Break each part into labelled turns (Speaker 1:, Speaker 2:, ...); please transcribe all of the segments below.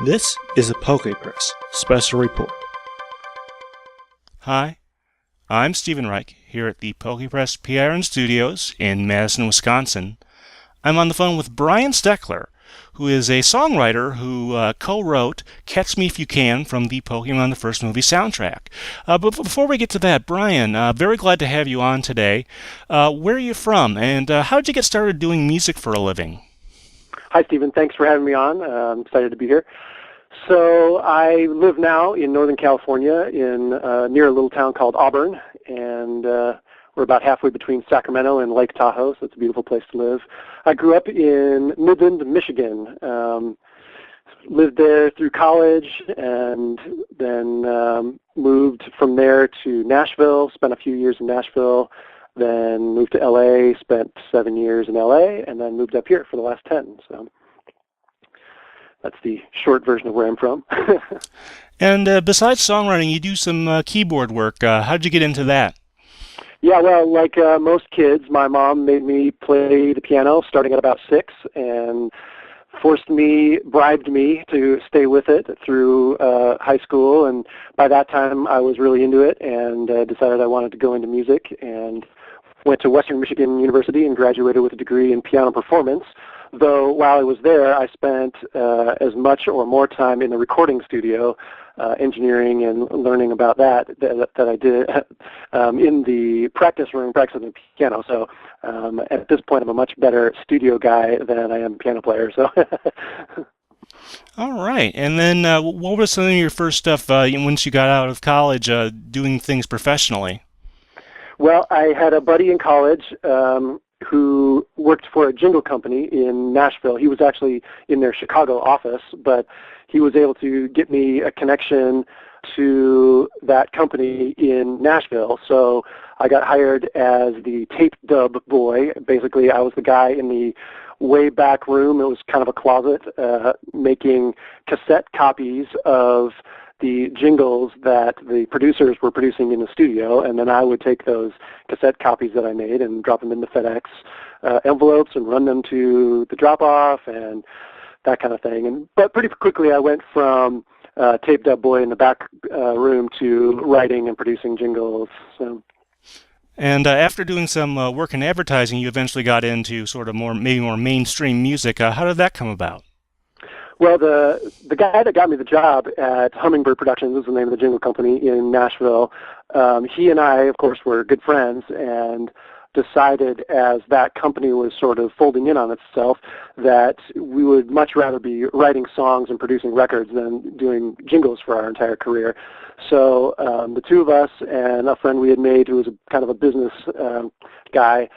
Speaker 1: This is a PokePress Special Report. Hi, I'm Stephen Reich here at the PokePress PIRN Studios in Madison, Wisconsin. I'm on the phone with Brian Steckler, who is a songwriter who co-wrote Catch Me If You Can from the Pokemon the First Movie soundtrack. But before we get to that, Brian, very glad to have you on today. Where are you from, and how did you get started doing music for a living?
Speaker 2: Hi, Stephen. Thanks for having me on. I'm excited to be here. So I live now in Northern California in near a little town called Auburn, and we're about halfway between Sacramento and Lake Tahoe, so it's a beautiful place to live. I grew up in Midland, Michigan, lived there through college, and then moved from there to Nashville, spent a few years in Nashville, then moved to L.A., spent 7 years in L.A., and then moved up here for the last 10. So that's the short version of where I'm from.
Speaker 1: And besides songwriting, you do some keyboard work. How did you get into that?
Speaker 2: Yeah, well, like most kids, my mom made me play the piano starting at about 6 and bribed me to stay with it through high school. And by that time, I was really into it and decided I wanted to go into music and went to Western Michigan University and graduated with a degree in piano performance. Though while I was there, I spent as much or more time in the recording studio, engineering and learning about that I did in the practice room, practicing the piano. So at this point, I'm a much better studio guy than I am piano player. So.
Speaker 1: All right. And then what was some of your first stuff once you got out of college doing things professionally?
Speaker 2: Well, I had a buddy in college who worked for a jingle company in Nashville. He was actually in their Chicago office, but he was able to get me a connection to that company in Nashville. So I got hired as the tape dub boy. Basically, I was the guy in the way back room. It was kind of a closet, making cassette copies of the jingles that the producers were producing in the studio, and then I would take those cassette copies that I made and drop them into FedEx envelopes and run them to the drop-off and that kind of thing. But pretty quickly I went from tape dub boy in the back room to writing and producing jingles. So.
Speaker 1: And after doing some work in advertising, you eventually got into sort of maybe more mainstream music. How did that come about?
Speaker 2: Well, the guy that got me the job at Hummingbird Productions is the name of the jingle company in Nashville. He and I, of course, were good friends and decided as that company was sort of folding in on itself that we would much rather be writing songs and producing records than doing jingles for our entire career. So the two of us and a friend we had made who was kind of a business guy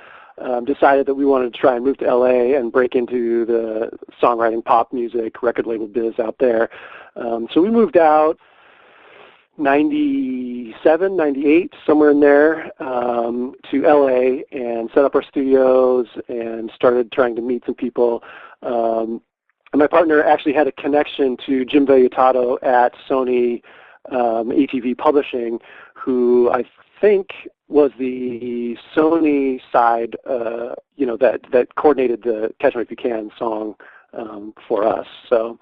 Speaker 2: decided that we wanted to try and move to L.A. and break into the songwriting, pop music, record label biz out there. So we moved out 97, 98, somewhere in there, to L.A. and set up our studios and started trying to meet some people. And my partner actually had a connection to Jim Vellutato at Sony ATV Publishing, who I think was the Sony side, that coordinated the Catch Me If You Can song for us. So,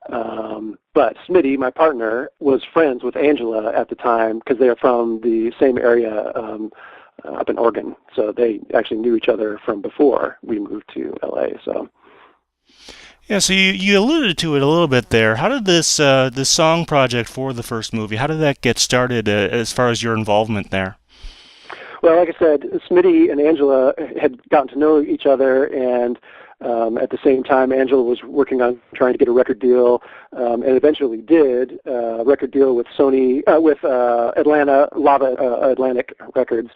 Speaker 2: but Smitty, my partner, was friends with Angela at the time because they are from the same area up in Oregon. So they actually knew each other from before we moved to LA. So.
Speaker 1: Yeah, so you alluded to it a little bit there. How did this song project for the first movie, how did that get started as far as your involvement there?
Speaker 2: Well, like I said, Smitty and Angela had gotten to know each other, and at the same time, Angela was working on trying to get a record deal, and eventually did a record deal with Sony, with Lava Atlantic Records,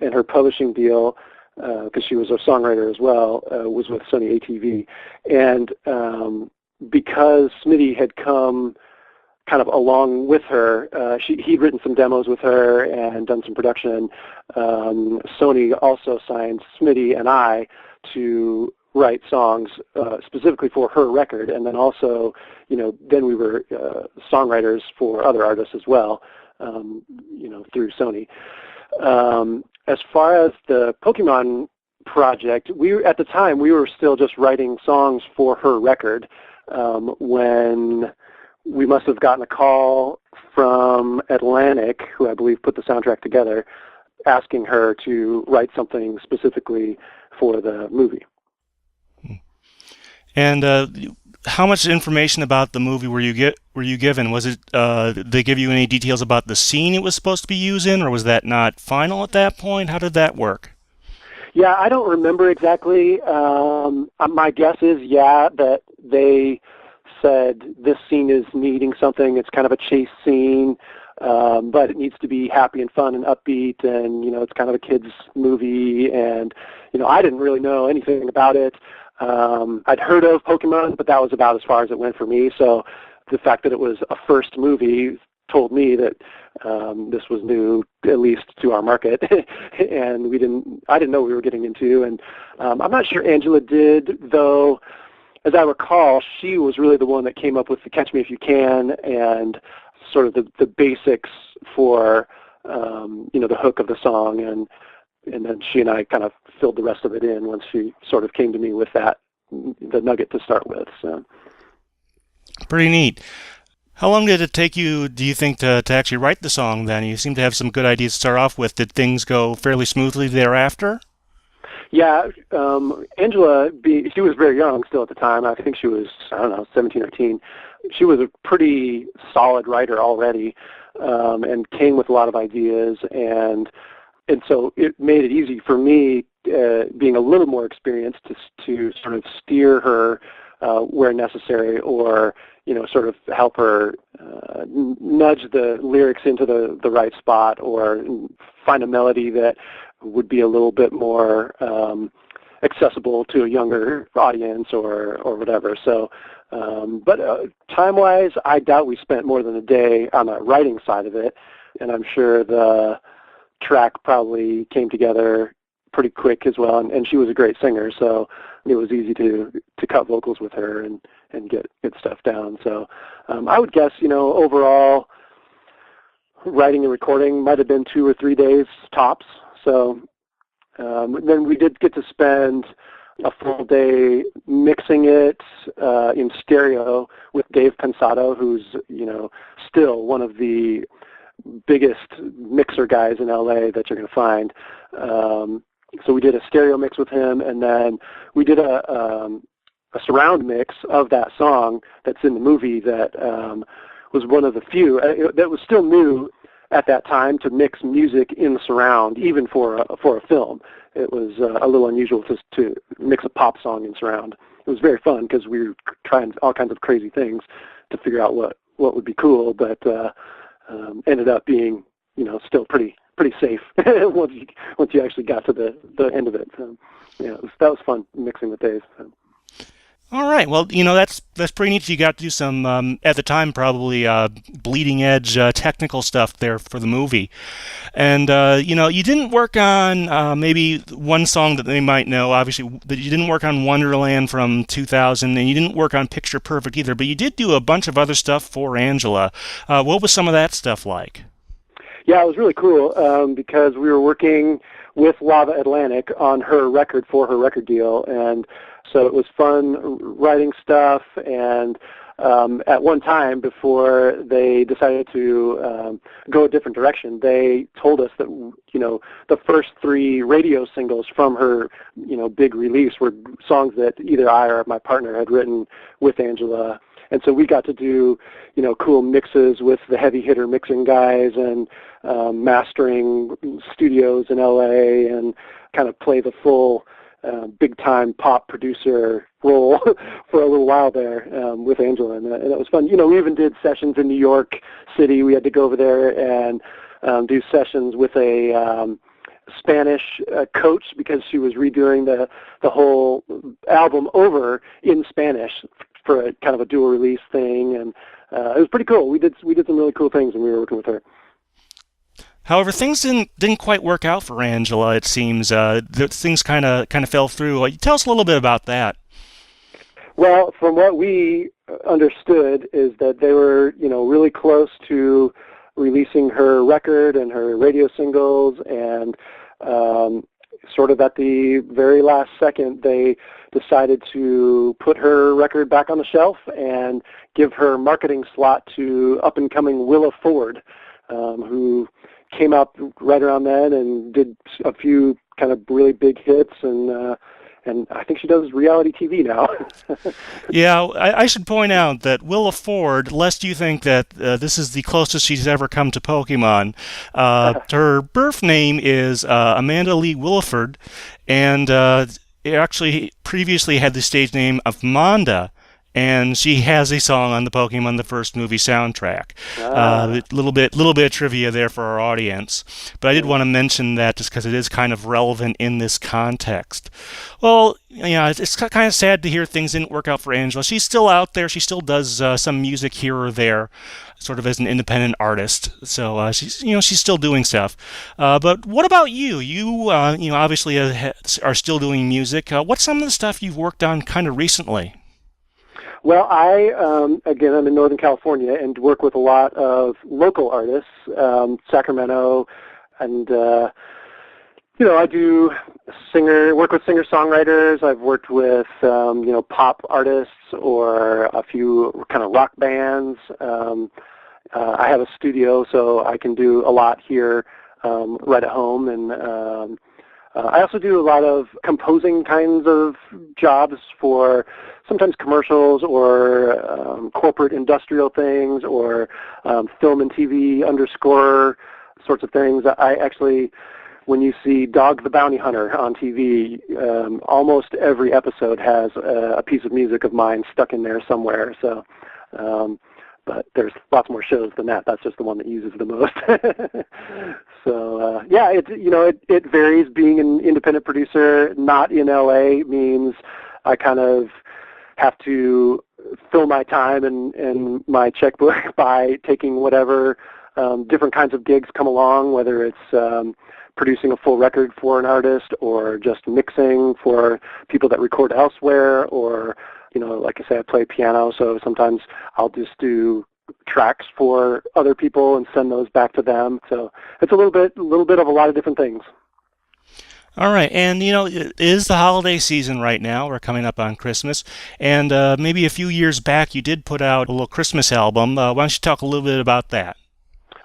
Speaker 2: and her publishing deal, because she was a songwriter as well, was with Sony ATV. And because Smitty had come kind of along with her, he'd written some demos with her and done some production. Sony also signed Smitty and I to write songs specifically for her record, and then also, then we were songwriters for other artists as well, through Sony. As far as the Pokemon project, at the time we were still just writing songs for her record when we must have gotten a call from Atlantic, who I believe put the soundtrack together, asking her to write something specifically for the movie.
Speaker 1: And how much information about the movie were you given? Was it did they give you any details about the scene it was supposed to be used in, or was that not final at that point? How did that work?
Speaker 2: Yeah, I don't remember exactly. My guess is, that they said this scene is needing something. It's kind of a chase scene, but it needs to be happy and fun and upbeat, and it's kind of a kids movie. And I didn't really know anything about it. I'd heard of Pokemon, but that was about as far as it went for me. So the fact that it was a first movie told me that this was new, at least to our market, and I didn't know what we were getting into. And I'm not sure Angela did, though. As I recall, she was really the one that came up with the "Catch Me If You Can" and sort of the basics for the hook of the song, and then she and I kind of filled the rest of it in once she sort of came to me with the nugget to start with. So
Speaker 1: pretty neat. How long did it take you, do you think, to actually write the song then? You seem to have some good ideas to start off with. Did things go fairly smoothly thereafter?
Speaker 2: Yeah, Angela, she was very young still at the time. I think she was, 17 or 18. She was a pretty solid writer already, and came with a lot of ideas, and so it made it easy for me, being a little more experienced, to sort of steer her where necessary, or sort of help her nudge the lyrics into the right spot, or find a melody that would be a little bit more accessible to a younger audience, or whatever. So, but time-wise, I doubt we spent more than a day on the writing side of it, and I'm sure the track probably came together pretty quick as well. And she was a great singer, so it was easy to cut vocals with her and get stuff down. So I would guess, overall, writing and recording might have been 2 or 3 days tops. So then we did get to spend a full day mixing it in stereo with Dave Pensato, who's still one of the biggest mixer guys in LA that you're going to find. So we did a stereo mix with him, and then we did a surround mix of that song that's in the movie that was one of the few that was still new at that time to mix music in surround, even for a film. It was a little unusual to mix a pop song in surround. It was very fun because we were trying all kinds of crazy things to figure out what would be cool, but ended up being still pretty safe once you actually got to the end of it. So, that was fun mixing with Dave. So.
Speaker 1: All right. Well, that's pretty neat. You got to do some, at the time, probably bleeding edge technical stuff there for the movie. And, you didn't work on maybe one song that they might know, obviously, that you didn't work on Wonderland from 2000, and you didn't work on Picture Perfect either, but you did do a bunch of other stuff for Angela. What was some of that stuff like?
Speaker 2: Yeah, it was really cool because we were working with Lava Atlantic on her record for her record deal, and so it was fun writing stuff. And at one time, before they decided to go a different direction, they told us that the first 3 radio singles from her big release were songs that either I or my partner had written with Angela. And so we got to do, cool mixes with the heavy hitter mixing guys and mastering studios in LA, and kind of play the full big time pop producer role for a little while there with Angela, and it was fun. We even did sessions in New York City. We had to go over there and do sessions with a Spanish coach, because she was redoing the whole album over in Spanish for a kind of a dual release thing, and it was pretty cool. We did some really cool things when we were working with her.
Speaker 1: However, things didn't quite work out for Angela. It seems things kind of fell through. Tell us a little bit about that.
Speaker 2: Well, from what we understood is that they were really close to releasing her record and her radio singles, and sort of at the very last second, they decided to put her record back on the shelf and give her marketing slot to up-and-coming Willa Ford, who came out right around then and did a few kind of really big hits, and I think she does reality TV now.
Speaker 1: Yeah, I should point out that Willa Ford, lest you think that this is the closest she's ever come to Pokemon, her birth name is Amanda Lee Williford, and it actually previously had the stage name of Manda, and she has a song on the Pokemon the First movie soundtrack. A little bit of trivia there for our audience, but I did want to mention that just because it is kind of relevant in this context. Well, yeah, it's kind of sad to hear things didn't work out for Angela. She's still out there. She still does some music here or there, sort of as an independent artist. So she's still doing stuff. But what about you? You obviously are still doing music. What's some of the stuff you've worked on kind of recently?
Speaker 2: Well, again, I'm in Northern California and work with a lot of local artists, Sacramento, and, I do work with singer-songwriters. I've worked with, pop artists or a few kind of rock bands. I have a studio, so I can do a lot here right at home, and I also do a lot of composing kinds of jobs for sometimes commercials or corporate industrial things or film and TV underscore sorts of things. I actually, when you see Dog the Bounty Hunter on TV, almost every episode has a piece of music of mine stuck in there somewhere. So, but there's lots more shows than that. That's just the one that uses the most. So it varies. Being an independent producer, not in LA, means I kind of have to fill my time and my checkbook by taking whatever different kinds of gigs come along, whether it's producing a full record for an artist or just mixing for people that record elsewhere, or like I say, I play piano, so sometimes I'll just do tracks for other people and send those back to them. So it's a little bit of a lot of different things.
Speaker 1: All right, and it is the holiday season right now. We're coming up on Christmas, and maybe a few years back you did put out a little Christmas album. Why don't you talk a little bit about that?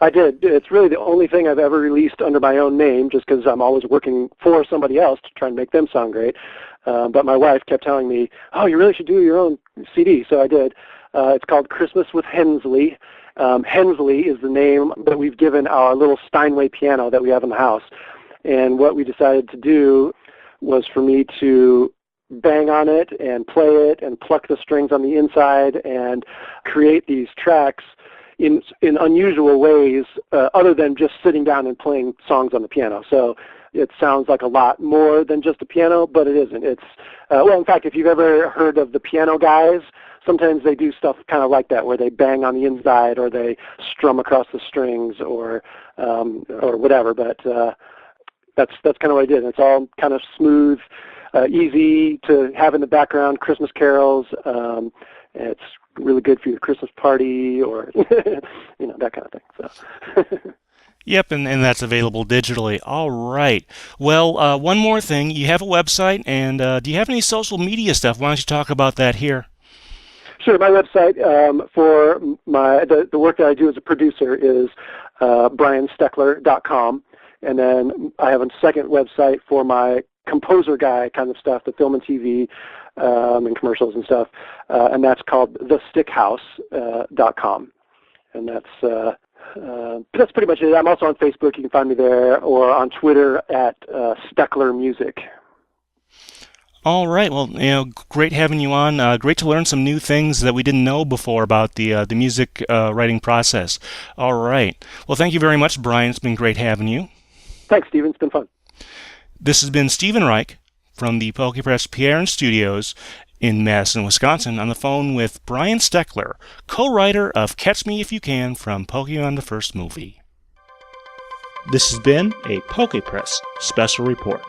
Speaker 2: I did. It's really the only thing I've ever released under my own name, just because I'm always working for somebody else to try and make them sound great. But my wife kept telling me, "Oh, you really should do your own CD." So I did. It's called Christmas with Hensley. Hensley is the name that we've given our little Steinway piano that we have in the house. And what we decided to do was for me to bang on it and play it and pluck the strings on the inside and create these tracks in unusual ways, other than just sitting down and playing songs on the piano. So it sounds like a lot more than just a piano, but it isn't. It's in fact, if you've ever heard of the Piano Guys, sometimes they do stuff kind of like that, where they bang on the inside or they strum across the strings or whatever. But that's kind of what I did. It's all kind of smooth, easy to have in the background, Christmas carols. It's really good for your Christmas party or that kind of thing. So.
Speaker 1: Yep, and that's available digitally. All right. Well, one more thing. You have a website, and do you have any social media stuff? Why don't you talk about that here?
Speaker 2: Sure. My website for the work that I do as a producer is briansteckler.com. And then I have a second website for my composer guy kind of stuff, the film and TV and commercials and stuff, and that's called thestickhouse.com. And that's pretty much it. I'm also on Facebook. You can find me there, or on Twitter at Steckler Music.
Speaker 1: All right. Well, great having you on. Great to learn some new things that we didn't know before about the music writing process. All right. Well, thank you very much, Brian. It's been great having you.
Speaker 2: Thanks, Stephen. It's been fun.
Speaker 1: This has been Stephen Reich from the PokePress PIRN Studios in Madison, Wisconsin, on the phone with Brian Steckler, co-writer of Catch Me If You Can from Pokemon the First Movie. This has been a PokePress Special Report.